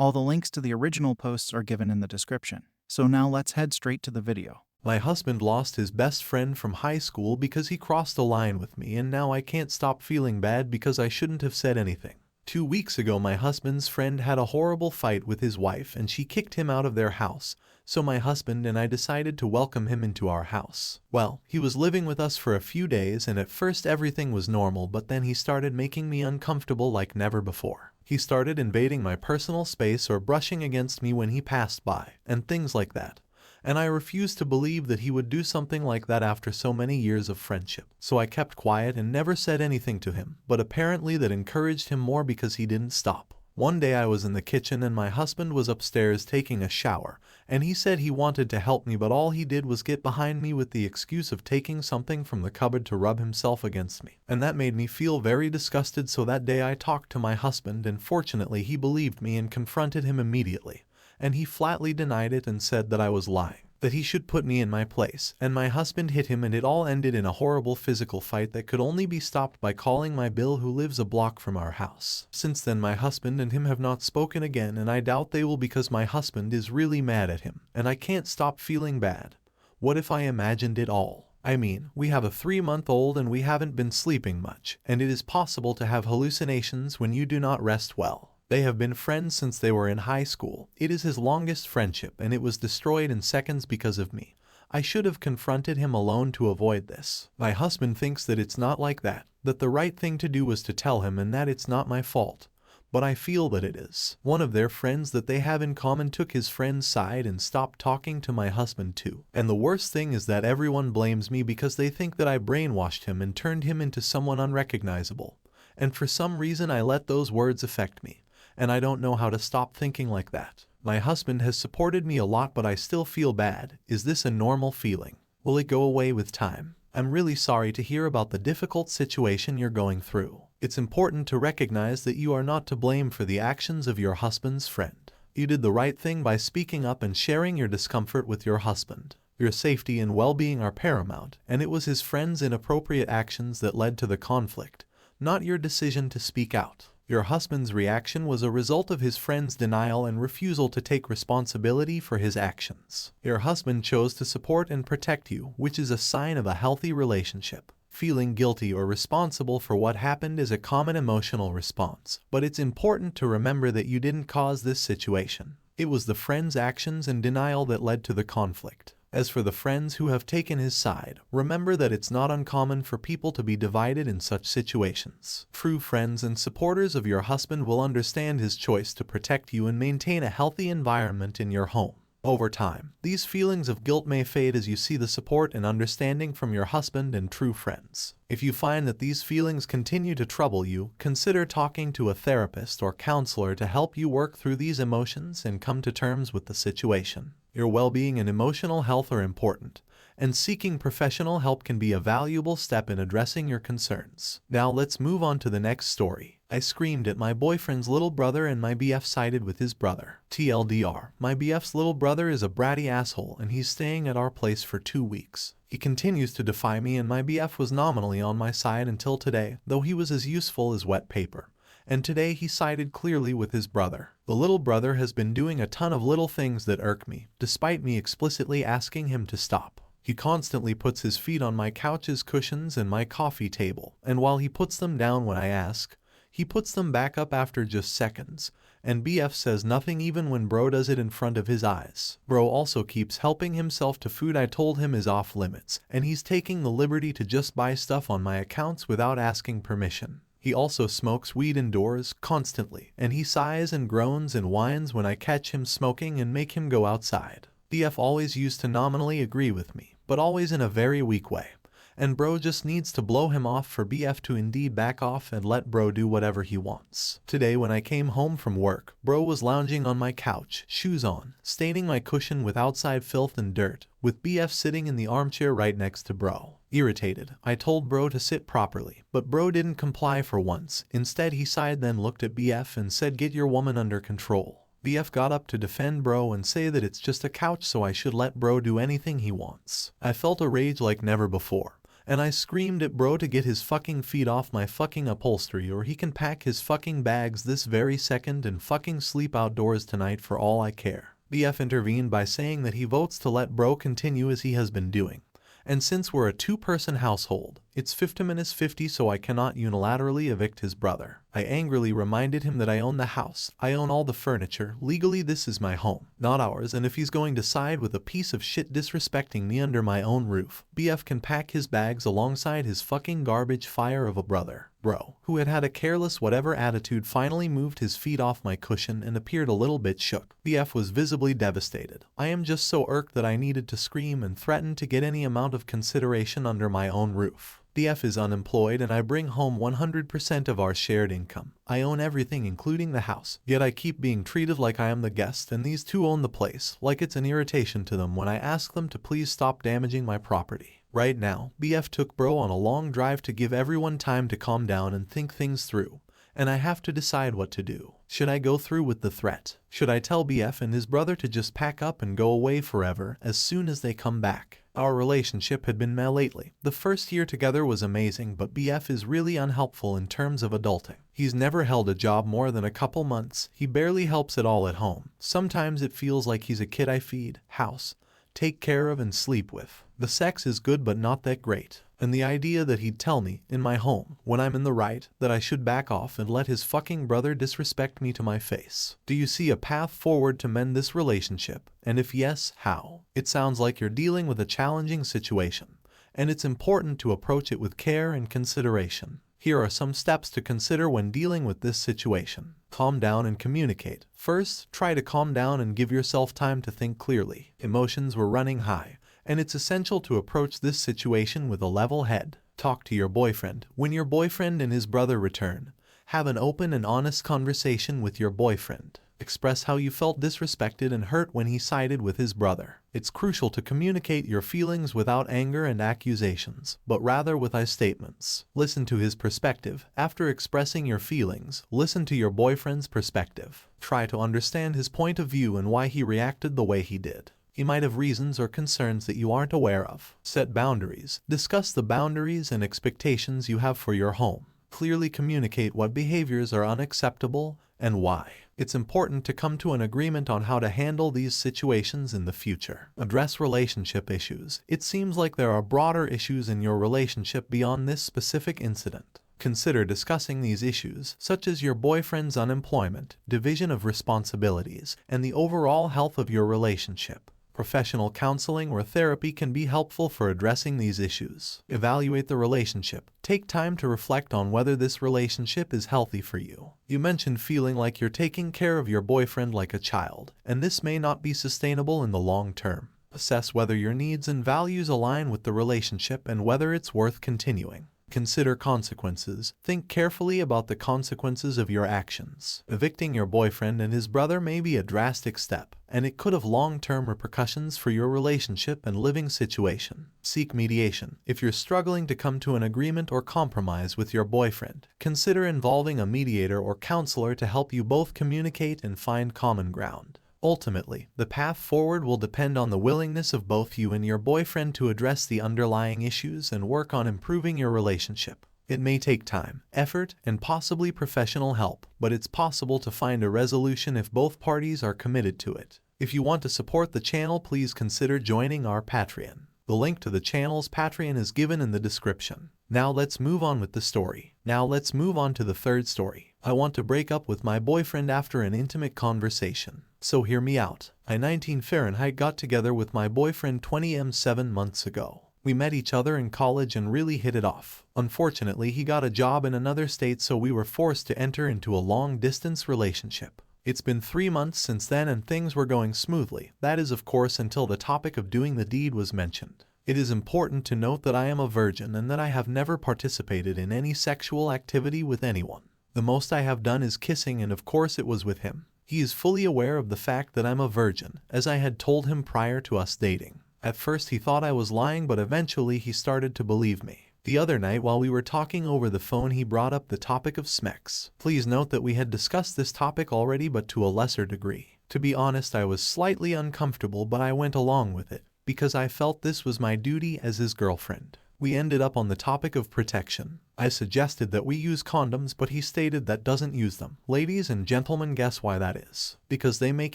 All the links to the original posts are given in the description. So now let's head straight to the video. My husband lost his best friend from high school because he crossed a line with me, and now I can't stop feeling bad because I shouldn't have said anything. 2 weeks ago, my husband's friend had a horrible fight with his wife and she kicked him out of their house, so my husband and I decided to welcome him into our house. Well, he was living with us for a few days and at first everything was normal, but then he started making me uncomfortable like never before. He started invading my personal space or brushing against me when he passed by, and things like that. And I refused to believe that he would do something like that after so many years of friendship. So I kept quiet and never said anything to him, but apparently that encouraged him more because he didn't stop. One day I was in the kitchen and my husband was upstairs taking a shower, and he said he wanted to help me, but all he did was get behind me with the excuse of taking something from the cupboard to rub himself against me. And that made me feel very disgusted, so that day I talked to my husband and fortunately he believed me and confronted him immediately. And he flatly denied it and said that I was lying, that he should put me in my place, and my husband hit him and it all ended in a horrible physical fight that could only be stopped by calling my Bill, who lives a block from our house. Since then my husband and him have not spoken again, and I doubt they will because my husband is really mad at him, and I can't stop feeling bad. What if I imagined it all? I mean, we have a 3-month-old and we haven't been sleeping much, and it is possible to have hallucinations when you do not rest well. They have been friends since they were in high school. It is his longest friendship and it was destroyed in seconds because of me. I should have confronted him alone to avoid this. My husband thinks that it's not like that the right thing to do was to tell him and that it's not my fault. But I feel that it is. One of their friends that they have in common took his friend's side and stopped talking to my husband too. And the worst thing is that everyone blames me because they think that I brainwashed him and turned him into someone unrecognizable. And for some reason I let those words affect me. And I don't know how to stop thinking like that. My husband has supported me a lot, but I still feel bad. Is this a normal feeling? Will it go away with time? I'm really sorry to hear about the difficult situation you're going through. It's important to recognize that you are not to blame for the actions of your husband's friend. You did the right thing by speaking up and sharing your discomfort with your husband. Your safety and well-being are paramount, and it was his friend's inappropriate actions that led to the conflict, not your decision to speak out. Your husband's reaction was a result of his friend's denial and refusal to take responsibility for his actions. Your husband chose to support and protect you, which is a sign of a healthy relationship. Feeling guilty or responsible for what happened is a common emotional response, but it's important to remember that you didn't cause this situation. It was the friend's actions and denial that led to the conflict. As for the friends who have taken his side, remember that it's not uncommon for people to be divided in such situations. True friends and supporters of your husband will understand his choice to protect you and maintain a healthy environment in your home. Over time, these feelings of guilt may fade as you see the support and understanding from your husband and true friends. If you find that these feelings continue to trouble you, consider talking to a therapist or counselor to help you work through these emotions and come to terms with the situation. Your well-being and emotional health are important, and seeking professional help can be a valuable step in addressing your concerns. Now let's move on to the next story. I screamed at my boyfriend's little brother and my BF sided with his brother. TLDR, my BF's little brother is a bratty asshole and he's staying at our place for 2 weeks. He continues to defy me and my BF was nominally on my side until today, though he was as useful as wet paper. And today he sided clearly with his brother. The little brother has been doing a ton of little things that irk me, despite me explicitly asking him to stop. He constantly puts his feet on my couch's cushions and my coffee table, and while he puts them down when I ask, he puts them back up after just seconds, and BF says nothing even when bro does it in front of his eyes. Bro also keeps helping himself to food I told him is off limits, and he's taking the liberty to just buy stuff on my accounts without asking permission. He also smokes weed indoors constantly, and he sighs and groans and whines when I catch him smoking and make him go outside. BF always used to nominally agree with me, but always in a very weak way. And bro just needs to blow him off for BF to indeed back off and let bro do whatever he wants. Today when I came home from work, bro was lounging on my couch, shoes on, staining my cushion with outside filth and dirt, with BF sitting in the armchair right next to bro. Irritated, I told bro to sit properly, but bro didn't comply for once. Instead he sighed, then looked at BF and said, "Get your woman under control." BF got up to defend bro and say that it's just a couch so I should let bro do anything he wants. I felt a rage like never before, And I screamed at bro to get his fucking feet off my fucking upholstery or he can pack his fucking bags this very second and fucking sleep outdoors tonight for all I care. BF intervened by saying that he votes to let bro continue as he has been doing. And since we're a two-person household, it's 50-50 so I cannot unilaterally evict his brother. I angrily reminded him that I own the house, I own all the furniture, legally this is my home, not ours, and if he's going to side with a piece of shit disrespecting me under my own roof, BF can pack his bags alongside his fucking garbage fire of a brother. Bro, who had had a careless whatever attitude, finally moved his feet off my cushion and appeared a little bit shook. BF was visibly devastated. I am just so irked that I needed to scream and threaten to get any amount of consideration under my own roof. BF is unemployed and I bring home 100% of our shared income. I own everything including the house, yet I keep being treated like I am the guest and these two own the place, like it's an irritation to them when I ask them to please stop damaging my property. Right now, BF took bro on a long drive to give everyone time to calm down and think things through, and I have to decide what to do. Should I go through with the threat? Should I tell BF and his brother to just pack up and go away forever as soon as they come back? Our relationship had been meh lately. The first year together was amazing, but BF is really unhelpful in terms of adulting. He's never held a job more than a couple months. He barely helps at all at home. Sometimes it feels like he's a kid I feed, house, take care of and sleep with. The sex is good but not that great. And the idea that he'd tell me, in my home, when I'm in the right, that I should back off and let his fucking brother disrespect me to my face. Do you see a path forward to mend this relationship? And if yes, how? It sounds like you're dealing with a challenging situation, and it's important to approach it with care and consideration. Here are some steps to consider when dealing with this situation. Calm down and communicate. First, try to calm down and give yourself time to think clearly. Emotions were running high, and it's essential to approach this situation with a level head. Talk to your boyfriend. When your boyfriend and his brother return, have an open and honest conversation with your boyfriend. Express how you felt disrespected and hurt when he sided with his brother. It's crucial to communicate your feelings without anger and accusations, but rather with statements. Listen to his perspective. After expressing your feelings, listen to your boyfriend's perspective. Try to understand his point of view and why he reacted the way he did. He might have reasons or concerns that you aren't aware of. Set boundaries. Discuss the boundaries and expectations you have for your home. Clearly communicate what behaviors are unacceptable and why. It's important to come to an agreement on how to handle these situations in the future. Address relationship issues. It seems like there are broader issues in your relationship beyond this specific incident. Consider discussing these issues, such as your boyfriend's unemployment, division of responsibilities, and the overall health of your relationship. Professional counseling or therapy can be helpful for addressing these issues. Evaluate the relationship. Take time to reflect on whether this relationship is healthy for you. You mentioned feeling like you're taking care of your boyfriend like a child, and this may not be sustainable in the long term. Assess whether your needs and values align with the relationship and whether it's worth continuing. Consider consequences. Think carefully about the consequences of your actions. Evicting your boyfriend and his brother may be a drastic step, and it could have long-term repercussions for your relationship and living situation. Seek mediation. If you're struggling to come to an agreement or compromise with your boyfriend, consider involving a mediator or counselor to help you both communicate and find common ground. Ultimately, the path forward will depend on the willingness of both you and your boyfriend to address the underlying issues and work on improving your relationship. It may take time, effort, and possibly professional help, but it's possible to find a resolution if both parties are committed to it. If you want to support the channel, please consider joining our Patreon. The link to the channel's Patreon is given in the description. Now let's move on with the story. Now let's move on to the third story. I want to break up with my boyfriend after an intimate conversation. So hear me out. I 19 Fahrenheit got together with my boyfriend 20 7 months ago. We met each other in college and really hit it off. Unfortunately, he got a job in another state, so we were forced to enter into a long-distance relationship. It's been 3 months since then and things were going smoothly. That is, of course, until the topic of doing the deed was mentioned. It is important to note that I am a virgin and that I have never participated in any sexual activity with anyone. The most I have done is kissing, and of course it was with him. He is fully aware of the fact that I'm a virgin, as I had told him prior to us dating. At first he thought I was lying, but eventually he started to believe me. The other night while we were talking over the phone, he brought up the topic of SMEX. Please note that we had discussed this topic already, but to a lesser degree. To be honest, I was slightly uncomfortable, but I went along with it, because I felt this was my duty as his girlfriend. We ended up on the topic of protection. I suggested that we use condoms, but he stated that doesn't use them. Ladies and gentlemen, guess why that is? Because they make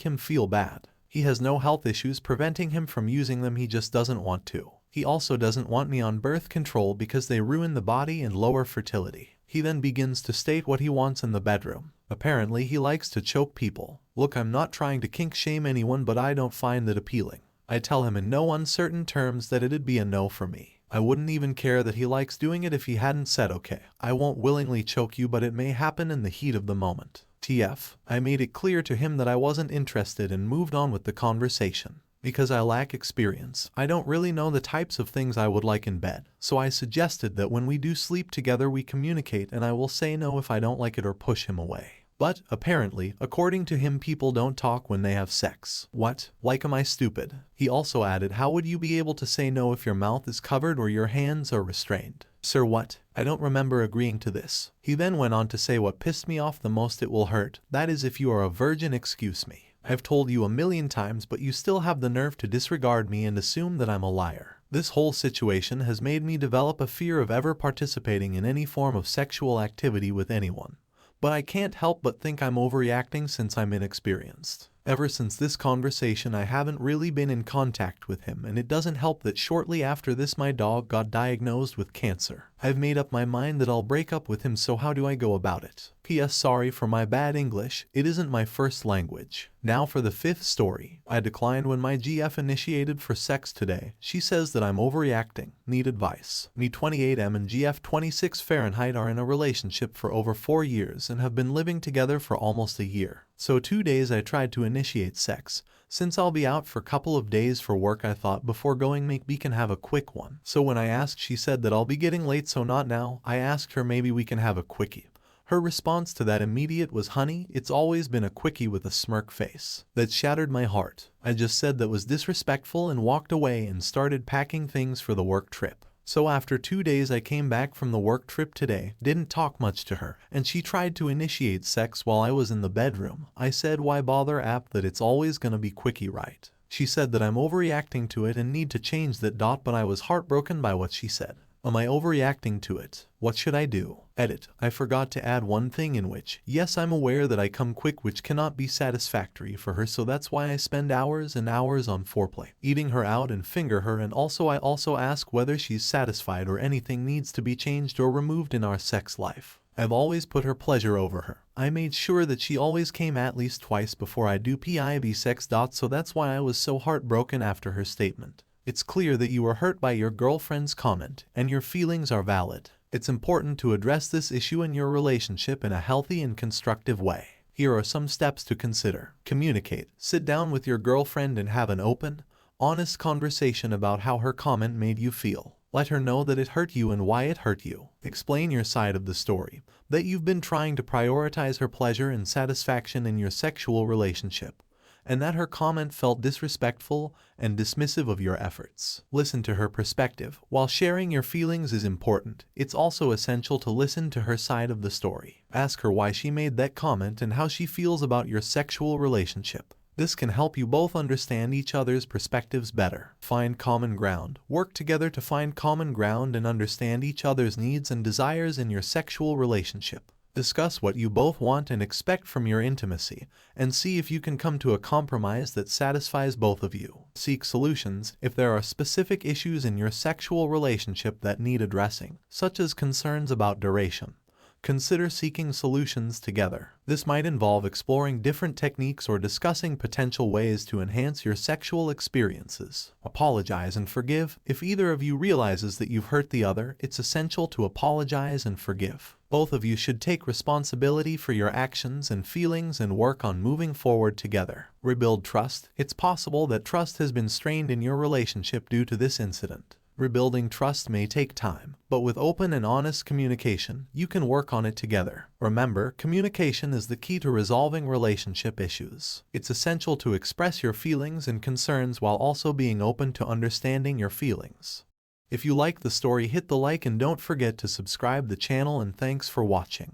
him feel bad. He has no health issues preventing him from using them, he just doesn't want to. He also doesn't want me on birth control because they ruin the body and lower fertility. He then begins to state what he wants in the bedroom. Apparently he likes to choke people. Look, I'm not trying to kink shame anyone, but I don't find that appealing. I tell him in no uncertain terms that it'd be a no for me. I wouldn't even care that he likes doing it if he hadn't said okay. I won't willingly choke you, but it may happen in the heat of the moment. TF. I made it clear to him that I wasn't interested and moved on with the conversation. Because I lack experience, I don't really know the types of things I would like in bed. So I suggested that when we do sleep together we communicate, and I will say no if I don't like it or push him away. But, apparently, according to him, people don't talk when they have sex. What? Like, am I stupid? He also added, how would you be able to say no if your mouth is covered or your hands are restrained? Sir, what? I don't remember agreeing to this. He then went on to say what pissed me off the most: it will hurt. That is if you are a virgin, excuse me. I've told you a million times, but you still have the nerve to disregard me and assume that I'm a liar. This whole situation has made me develop a fear of ever participating in any form of sexual activity with anyone. But I can't help but think I'm overreacting since I'm inexperienced. Ever since this conversation I haven't really been in contact with him, and it doesn't help that shortly after this my dog got diagnosed with cancer. I've made up my mind that I'll break up with him, so how do I go about it? P.S. Sorry for my bad English, it isn't my first language. Now for the fifth story. I declined when my GF initiated for sex today. She says that I'm overreacting. Need advice. Me 28M and GF 26 Fahrenheit are in a relationship for over 4 years and have been living together for almost a year. So 2 days I tried to initiate sex. Since I'll be out for a couple of days for work, I thought before going maybe we can have a quick one. So when I asked, she said that I'll be getting late, so not now. I asked her maybe we can have a quickie. Her response to that immediate was, honey, it's always been a quickie, with a smirk face. That shattered my heart. I just said that was disrespectful and walked away and started packing things for the work trip. So after 2 days I came back from the work trip today, didn't talk much to her, and she tried to initiate sex while I was in the bedroom. I said, why bother app, that it's always gonna be quickie, right? She said that I'm overreacting to it and need to change that. But I was heartbroken by what she said. Am I overreacting to it? What should I do? Edit. I forgot to add one thing in which, yes, I'm aware that I come quick, which cannot be satisfactory for her, so that's why I spend hours and hours on foreplay, eating her out and finger her, and I also ask whether she's satisfied or anything needs to be changed or removed in our sex life. I've always put her pleasure over her. I made sure that she always came at least twice before I do PIV sex. So that's why I was so heartbroken after her statement. It's clear that you were hurt by your girlfriend's comment, and your feelings are valid. It's important to address this issue in your relationship in a healthy and constructive way. Here are some steps to consider. Communicate. Sit down with your girlfriend and have an open, honest conversation about how her comment made you feel. Let her know that it hurt you and why it hurt you. Explain your side of the story, that you've been trying to prioritize her pleasure and satisfaction in your sexual relationship, and that her comment felt disrespectful and dismissive of your efforts. Listen to her perspective. While sharing your feelings is important, it's also essential to listen to her side of the story. Ask her why she made that comment and how she feels about your sexual relationship. This can help you both understand each other's perspectives better. Find common ground. Work together to find common ground and understand each other's needs and desires in your sexual relationship. Discuss what you both want and expect from your intimacy, and see if you can come to a compromise that satisfies both of you. Seek solutions if there are specific issues in your sexual relationship that need addressing, such as concerns about duration. Consider seeking solutions together. This might involve exploring different techniques or discussing potential ways to enhance your sexual experiences. Apologize and forgive. If either of you realizes that you've hurt the other, it's essential to apologize and forgive. Both of you should take responsibility for your actions and feelings and work on moving forward together. Rebuild trust. It's possible that trust has been strained in your relationship due to this incident. Rebuilding trust may take time, but with open and honest communication, you can work on it together. Remember, communication is the key to resolving relationship issues. It's essential to express your feelings and concerns while also being open to understanding your feelings. If you like the story, hit the like and don't forget to subscribe the channel, and thanks for watching.